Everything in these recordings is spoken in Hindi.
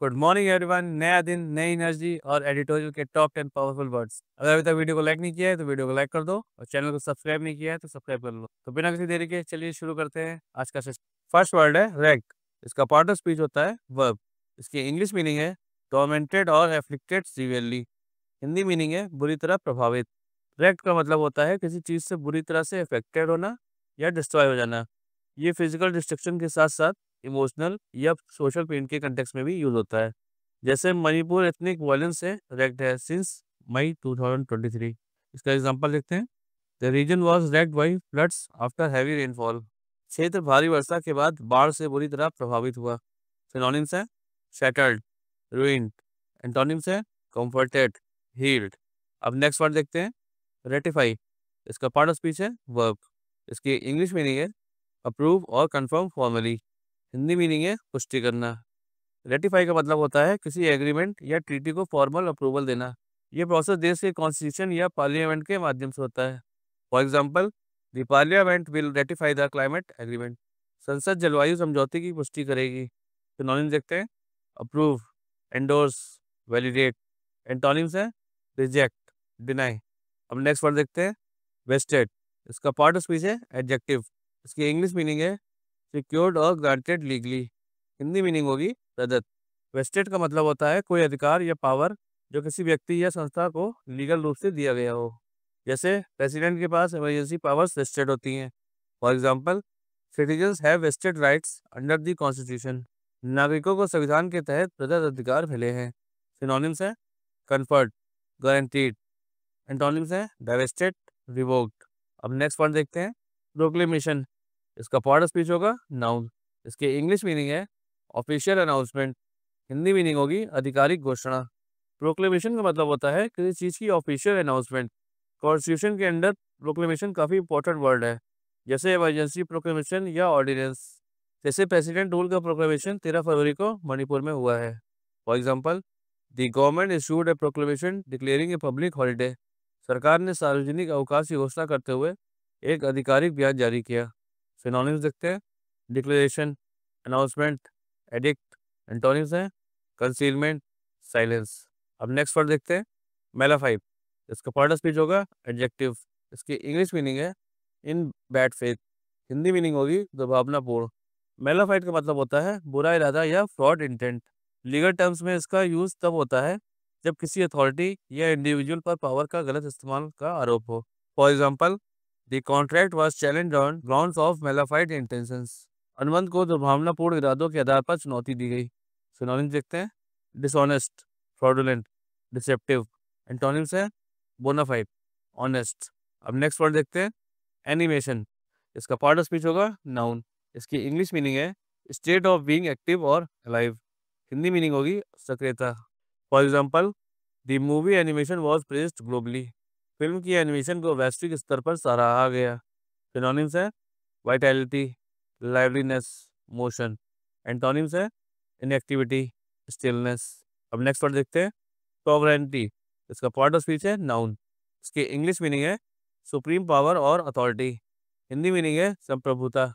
Good morning everyone. नया दिन, नई एनर्जी और एडिटोरियल के टॉप 10 पावरफुल वर्ड्स। अगर अभी तक वीडियो को लाइक नहीं किया है तो वीडियो को लाइक कर दो और चैनल को सब्सक्राइब नहीं किया है तो सब्सक्राइब कर लो। तो बिना किसी देरी के चलिए शुरू करते हैं आज का सेशन। फर्स्ट वर्ड है रैग। इसका पार्ट ऑफ स्पीच होता है वर्ब। इसकी इंग्लिश मीनिंग है टॉर्मेंटेड और एफ्लिक्टेड सीवियरली। हिंदी मीनिंग है बुरी तरह प्रभावित। रैग का मतलब होता है किसी चीज़ से बुरी तरह से अफेक्टेड होना या डिस्ट्रॉय हो जाना। ये फिजिकल डिस्ट्रक्शन के साथ साथ इमोशनल या सोशल पेन के कंटेक्स्ट में भी यूज होता है। जैसे मणिपुर एथनिक वायलेंस से रैक्ड है सिंस मई 2023। इसका एग्जांपल देखते हैं। The region was racked by floods after heavy rainfall. क्षेत्र भारी वर्षा के बाद बाढ़ से बुरी तरह प्रभावित हुआ। सिनोनिम्स है शैटर्ड, ruined। एंटोनिम्स है कंफर्टेड, हील्ड। अब नेक्स्ट वर्ड देखते हैं रेटिफाई। इसका पार्ट ऑफ स्पीच है वर्ब। इसकी इंग्लिश मीनिंग है अप्रूव और कंफर्म फॉर्मली। हिंदी मीनिंग है पुष्टि करना। रेटिफाई का मतलब होता है किसी एग्रीमेंट या ट्रीटी को फॉर्मल अप्रूवल देना। ये प्रोसेस देश के कॉन्स्टिट्यूशन या पार्लियामेंट के माध्यम से होता है। For example, the parliament will ratify the climate agreement. संसद जलवायु समझौते की पुष्टि करेगी। सिनोनिम्स देखते हैं अप्रूव, एंडोर्स, वैलिडेट। एंटोनिम्स है रिजेक्ट, डिनाई। अब नेक्स्ट वर्ड देखते हैं वेस्टेड। इसका पार्ट ऑफ स्पीच है एडजेक्टिव। इसकी इंग्लिश मीनिंग है सिक्योर्ड और ग्रांटेड लीगली। हिंदी मीनिंग होगी प्रदत्त। वेस्टेड का मतलब होता है कोई अधिकार या पावर जो किसी व्यक्ति या संस्था को लीगल रूप से दिया गया हो। जैसे प्रेसिडेंट के पास इमरजेंसी पावर्स वेस्टेड होती हैं। For example, citizens have vested rights under the constitution. नागरिकों को संविधान के तहत प्रदत्त अधिकार मिले हैं। सिनोनिम्स है कन्फर्ड, गारंटीड। एंटोनिम्स है डाइवेस्टेड, रिवोक्ड। अब नेक्स्ट पॉइंट देखते हैं प्रोक्लेमेशन। इसका पार्ट ऑफ स्पीच होगा नाउन। इसकी इंग्लिश मीनिंग है ऑफिशियल अनाउंसमेंट। हिंदी मीनिंग होगी आधिकारिक घोषणा। प्रोक्लेमेशन का मतलब होता है किसी चीज़ की ऑफिशियल अनाउंसमेंट। कॉन्स्टिट्यूशन के अंडर प्रोक्लेमेशन काफ़ी इंपॉर्टेंट वर्ड है। जैसे इमरजेंसी प्रोक्लेमेशन या ऑर्डिनेंस। जैसे प्रेसिडेंट रूल का प्रोक्लेमेशन 13 फरवरी को मणिपुर में हुआ है। For example, the government issued A proclamation declaring a public holiday. सरकार ने सार्वजनिक अवकाश की घोषणा करते हुए एक आधिकारिक बयान जारी किया। सिनोनिम्स देखते हैं डिक्लेरेशन, अनाउंसमेंट, एडिक्ट। एंटोनिम्स हैं कंसीलमेंट, साइलेंस। अब नेक्स्ट वर्ड देखते हैं मेलाफाइट। इसका पार्ट ऑफ स्पीच होगा एडजेक्टिव। इसकी इंग्लिश मीनिंग है in bad faith. Hindi meaning होगी दुर्भावनापूर्ण। मेलाफाइट का मतलब होता है बुरा इरादा या फ्रॉड इंटेंट। लीगल टर्म्स में इसका यूज तब होता है जब किसी अथॉरिटी या इंडिविजुअल पर पावर का गलत इस्तेमाल का आरोप हो। For example, the contract was challenged on grounds of mala fide intentions. अनुबंध को दुर्भावनापूर्ण इरादों के आधार पर चुनौती दी गई। सिनोनिम्स देखते हैं डिसऑनेस्ट, फ्रॉडुलेंट, डिसेप्टिव। एंटोनिम्स है बोनाफाइड, ऑनेस्ट। अब नेक्स्ट वर्ड देखते हैं एनिमेशन। इसका पार्ट ऑफ स्पीच होगा नाउन। इसकी इंग्लिश मीनिंग है स्टेट ऑफ बीइंग एक्टिव और अलाइव। हिंदी मीनिंग होगी सक्रियता। For example, the movie animation was praised globally. Film की एनिमेशन को वैश्विक स्तर पर सराहा गया। सिनोनिम्स है वाइटैलिटी, लाइवलीनेस, मोशन। एंटोनिम्स है इनएक्टिविटी, स्टिलनेस। अब नेक्स्ट वर्ड देखते हैं सॉवरेनिटी। इसका पार्ट ऑफ स्पीच है नाउन। इसकी इंग्लिश मीनिंग है सुप्रीम पावर और अथॉरिटी। हिंदी मीनिंग है संप्रभुता।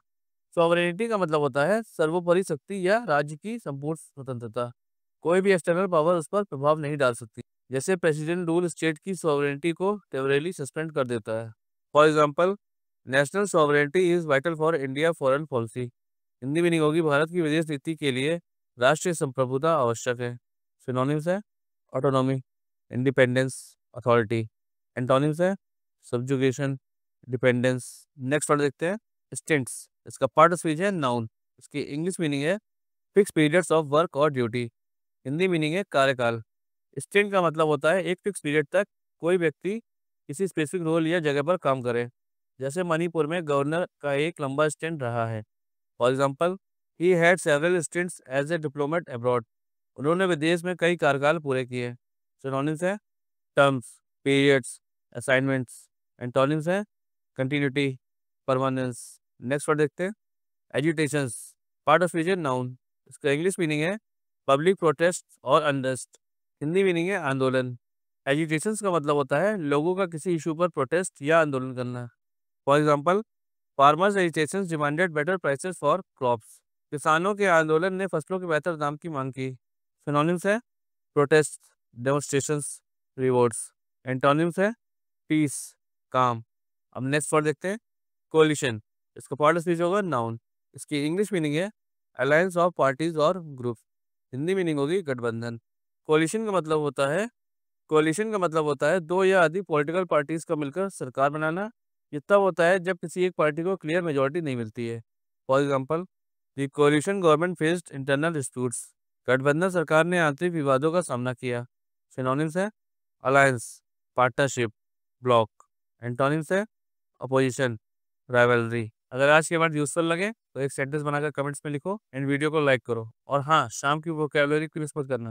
सॉवरेनिटी का मतलब होता है सर्वोपरि शक्ति या राज्य की संपूर्ण स्वतंत्रता। कोई भी एक्सटर्नल पावर उस पर प्रभाव नहीं डाल सकती। जैसे प्रेसिडेंट रूल स्टेट की सॉवरेनिटी को टेम्परेरी सस्पेंड कर देता है। For example, national sovereignty is vital for India foreign policy. Hindi meaning होगी भारत की विदेश नीति के लिए राष्ट्रीय संप्रभुता आवश्यक है। सिनोनिम्स है ऑटोनॉमी, इंडिपेंडेंस, अथॉरिटी। एंटोनिम्स है सब्जुगेशन, डिपेंडेंस। नेक्स्ट वर्ड देखते हैं स्टिंट्स। इसका पार्ट ऑफ स्पीच है नाउन। इसकी इंग्लिश मीनिंग है फिक्स पीरियड्स ऑफ वर्क और ड्यूटी। हिंदी मीनिंग है कार्यकाल। स्टिंट का मतलब होता है एक फिक्स पीरियड तक कोई व्यक्ति किसी स्पेसिफिक रोल या जगह पर काम करे। जैसे मणिपुर में गवर्नर का एक लंबा स्टेंट रहा है। For example, he had several stints as a diplomat abroad. उन्होंने विदेश में कई कार्यकाल पूरे किए। सिनोनिम्स है टर्म्स, पीरियड्स, असाइनमेंट्स। एंटोनिम्स है कंटिन्यूटी, परमानेंस। नेक्स्ट वर्ड देखते हैं एजुटेशंस। पार्ट ऑफ स्पीच है नाउन। इसका इंग्लिश मीनिंग है पब्लिक प्रोटेस्ट और अनरेस्ट। हिंदी मीनिंग है आंदोलन। एजुटेशंस का मतलब होता है लोगों का किसी इशू पर प्रोटेस्ट या आंदोलन करना। For example, farmers agitations demanded better prices for crops. किसानों के आंदोलन ने फसलों के बेहतर दाम की मांग की। सिनोनिम्स है प्रोटेस्ट, डेमोन्स्ट्रेशंस, रिवॉर्ड्स। एंटोनिम्स है पीस, काम। अब नेक्स्ट वर्ड देखते हैं कोलिशन। इसका पार्ट ऑफ स्पीच होगा नाउन। इसकी इंग्लिश मीनिंग है अलायंस ऑफ पार्टीज और ग्रुप। हिंदी मीनिंग होगी गठबंधन। कोलिशन का मतलब होता है कोलिशन का मतलब होता है दो या अधिक पॉलिटिकल पार्टीज का मिलकर सरकार बनाना। ये तब होता है जब किसी एक पार्टी को क्लियर मेजोरिटी नहीं मिलती है। For example, the coalition government faced internal disputes. गठबंधन सरकार ने आंतरिक विवादों का सामना किया। सिनोनिम्स है अलायंस, पार्टनरशिप, ब्लॉक। एंटोनिम्स है अपोजिशन, राइवलरी। अगर आज के वर्ड यूजफुल लगे तो एक सेंटेंस बनाकर कमेंट्स में लिखो एंड वीडियो को लाइक करो। और हाँ, शाम की वोकैबुलरी क्विज मत करना।